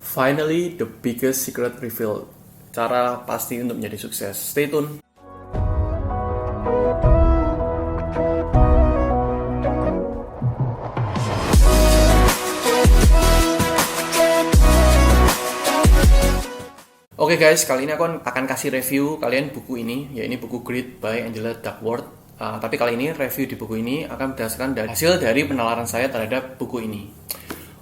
Finally, the biggest secret revealed. Cara pasti untuk menjadi sukses. Stay tune. Oke guys, kali ini aku akan kasih review kalian buku ini, yaitu buku Grit by Angela Duckworth. Tapi kali ini review di buku ini akan berdasarkan hasil dari penalaran saya terhadap buku ini.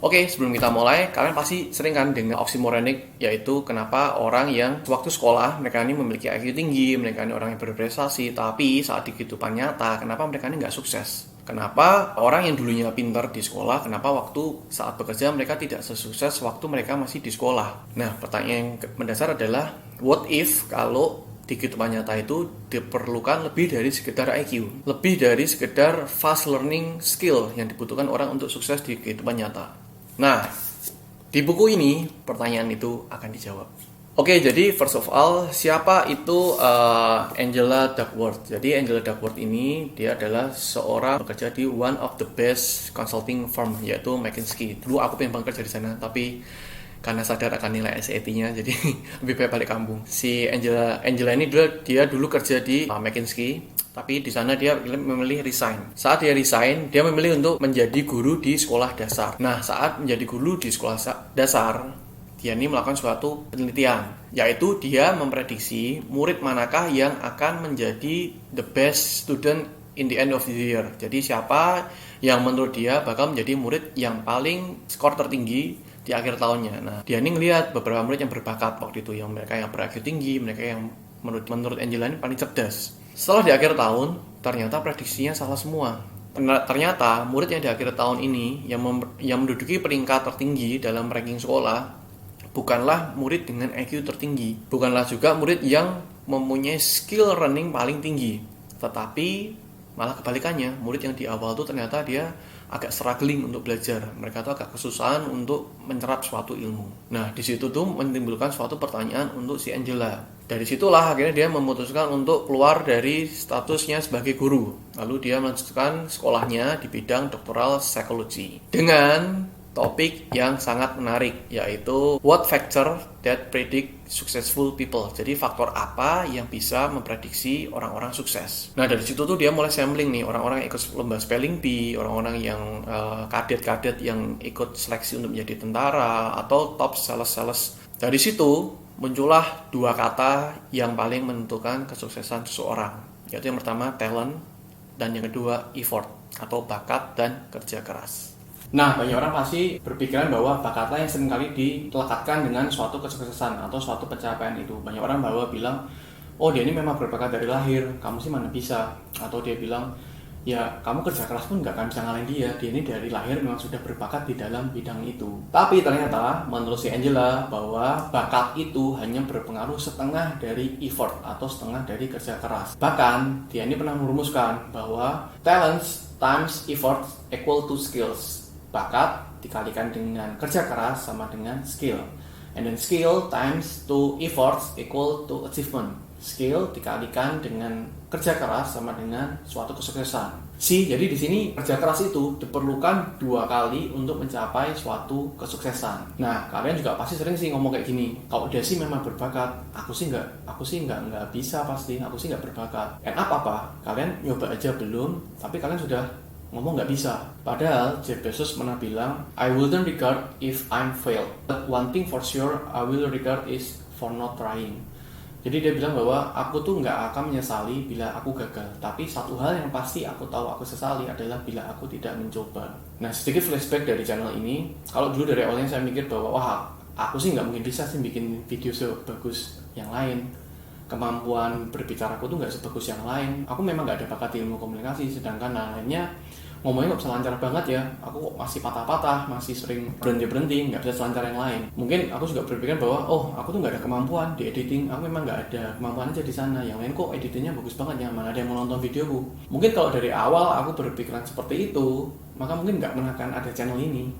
Oke, sebelum kita mulai, kalian pasti sering kan dengar oxymoronic, yaitu kenapa orang yang waktu sekolah mereka ini memiliki IQ tinggi, mereka ini orang yang berprestasi, tapi saat di kehidupan nyata, kenapa mereka ini nggak sukses? Kenapa orang yang dulunya pintar di sekolah, kenapa waktu saat bekerja mereka tidak sesukses waktu mereka masih di sekolah? Nah, pertanyaan yang mendasar adalah, what if kalau di kehidupan nyata itu diperlukan lebih dari sekedar IQ, lebih dari sekedar fast learning skill yang dibutuhkan orang untuk sukses di kehidupan nyata? Nah, di buku ini pertanyaan itu akan dijawab. Oke, jadi first of all, siapa itu Angela Duckworth? Jadi Angela Duckworth ini dia adalah seorang bekerja di one of the best consulting firm, yaitu McKinsey. Dulu aku pengen bekerja di sana, tapi karena sadar akan nilai SAT-nya, jadi lebih baik balik kampung. Si Angela ini dia dulu kerja di McKinsey, tapi di sana dia memilih resign. Saat dia resign, dia memilih untuk menjadi guru di sekolah dasar. Nah, saat menjadi guru di sekolah dasar, dia ini melakukan suatu penelitian, yaitu dia memprediksi murid manakah yang akan menjadi the best student in the end of the year. Jadi siapa yang menurut dia bakal menjadi murid yang paling skor tertinggi di akhir tahunnya. Nah, dia ini ngelihat beberapa murid yang berbakat waktu itu, yang mereka yang ber-IQ tinggi, mereka yang menurut Angela ini paling cerdas. Setelah di akhir tahun, ternyata prediksinya salah semua. Ternyata murid yang di akhir tahun ini yang menduduki peringkat tertinggi dalam ranking sekolah bukanlah murid dengan IQ tertinggi, bukanlah juga murid yang mempunyai skill running paling tinggi, tetapi malah kebalikannya, murid yang di awal tuh ternyata dia agak struggling untuk belajar. Mereka tuh agak kesusahan untuk menyerap suatu ilmu. Nah, di situ tuh menimbulkan suatu pertanyaan untuk si Angela. Dari situlah akhirnya dia memutuskan untuk keluar dari statusnya sebagai guru. Lalu dia melanjutkan sekolahnya di bidang doctoral psychology dengan topik yang sangat menarik, yaitu what factor that predict successful people. Jadi faktor apa yang bisa memprediksi orang-orang sukses. Nah, dari situ tuh dia mulai sampling nih orang-orang yang ikut lomba spelling bee, orang-orang yang kadet-kadet yang ikut seleksi untuk menjadi tentara atau top sales. Dari situ muncullah dua kata yang paling menentukan kesuksesan seseorang, yaitu yang pertama talent dan yang kedua effort atau bakat dan kerja keras. Nah, banyak orang pasti berpikiran bahwa bakatlah yang seringkali dilekatkan dengan suatu kesuksesan atau suatu pencapaian itu. Banyak orang bilang, oh dia ini memang berbakat dari lahir, kamu sih mana bisa. Atau dia bilang, ya kamu kerja keras pun gak akan bisa ngalahin dia ini dari lahir memang sudah berbakat di dalam bidang itu. Tapi ternyata menurut si Angela bahwa bakat itu hanya berpengaruh setengah dari effort atau setengah dari kerja keras. Bahkan dia ini pernah merumuskan bahwa talents times effort equal to skills. Bakat dikalikan dengan kerja keras sama dengan skill. And then skill times to efforts equal to achievement. Skill dikalikan dengan kerja keras sama dengan suatu kesuksesan. Jadi di sini kerja keras itu diperlukan 2 kali untuk mencapai suatu kesuksesan. Nah, kalian juga pasti sering sih ngomong kayak gini. Kalau dia sih memang berbakat, aku sih nggak bisa pasti, aku sih nggak berbakat. And apa? Kalian nyoba aja belum, tapi kalian sudah ngomong nggak bisa. Padahal Jeff Bezos pernah bilang, I wouldn't regard if I'm failed, but one thing for sure I will regard is for not trying. Jadi dia bilang bahwa aku tuh nggak akan menyesali bila aku gagal, tapi satu hal yang pasti aku tahu aku sesali adalah bila aku tidak mencoba. Nah, sedikit flashback dari channel ini. Kalau dulu dari awalnya saya mikir bahwa wah, aku sih nggak mungkin bisa sih bikin video sebagus yang lain. Kemampuan berbicara aku tuh nggak sebagus yang lain. Aku memang nggak ada bakat ilmu komunikasi, sedangkan lainnya ngomongnya nggak bisa lancar banget ya. Aku masih patah-patah, masih sering berhenti, nggak bisa selancar yang lain. Mungkin aku juga berpikir bahwa aku tuh nggak ada kemampuan di editing. Aku memang nggak ada kemampuan aja di sana. Yang lain kok editingnya bagus banget ya, mana ada yang mau nonton videoku. Mungkin kalau dari awal aku berpikiran seperti itu, maka mungkin nggak pernah akan ada channel ini.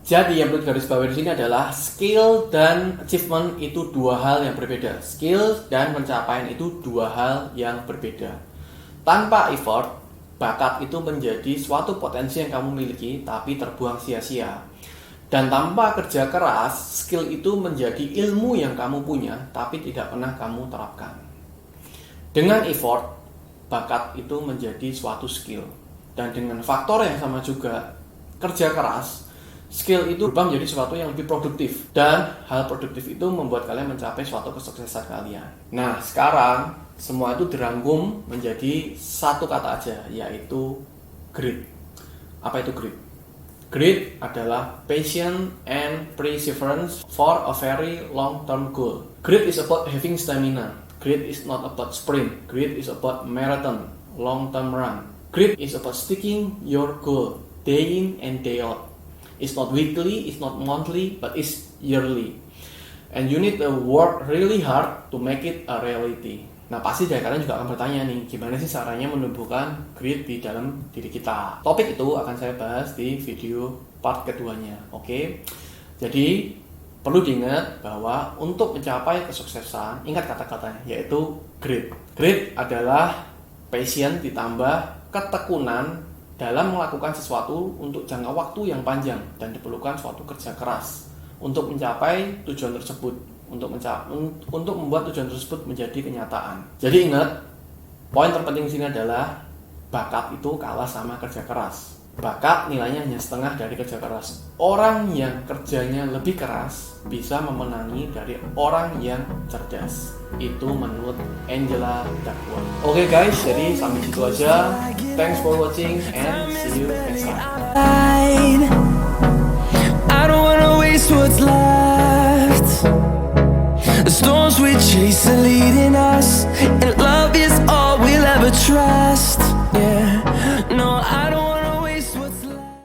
Jadi yang perlu garis bawahi di sini adalah skill dan achievement itu 2 hal yang berbeda. Skill dan pencapaian itu 2 hal yang berbeda. Tanpa effort, bakat itu menjadi suatu potensi yang kamu miliki tapi terbuang sia-sia. Dan tanpa kerja keras, skill itu menjadi ilmu yang kamu punya, tapi tidak pernah kamu terapkan. Dengan effort, bakat itu menjadi suatu skill. Dan dengan faktor yang sama juga, kerja keras, skill itu berubah menjadi sesuatu yang lebih produktif. Dan hal produktif itu membuat kalian mencapai suatu kesuksesan kalian. Nah, sekarang semua itu dirangkum menjadi satu kata aja, yaitu grit. Apa itu grit? Grit adalah passion and perseverance for a very long-term goal. Grit is about having stamina. Grit is not about sprint. Grit is about marathon, long-term run. Grit is about sticking your goal day in and day out. It's not weekly, it's not monthly, but it's yearly. And you need to work really hard to make it a reality. Nah, pasti dari kalian juga akan bertanya nih, gimana sih caranya menumbuhkan grit di dalam diri kita? Topik itu akan saya bahas di video part keduanya, oke? Jadi, perlu diingat bahwa untuk mencapai kesuksesan, ingat kata-katanya, yaitu grit. Grit adalah passion ditambah ketekunan dalam melakukan sesuatu untuk jangka waktu yang panjang dan diperlukan suatu kerja keras untuk mencapai tujuan tersebut. Untuk membuat tujuan tersebut menjadi kenyataan. Jadi ingat, poin terpenting di sini adalah bakat itu kalah sama kerja keras. Bakat nilainya hanya setengah dari kerja keras. Orang yang kerjanya lebih keras bisa memenangi dari orang yang cerdas. Itu menurut Angela Duckworth. Oke guys, jadi sampai situ aja. Thanks for watching and see you next time.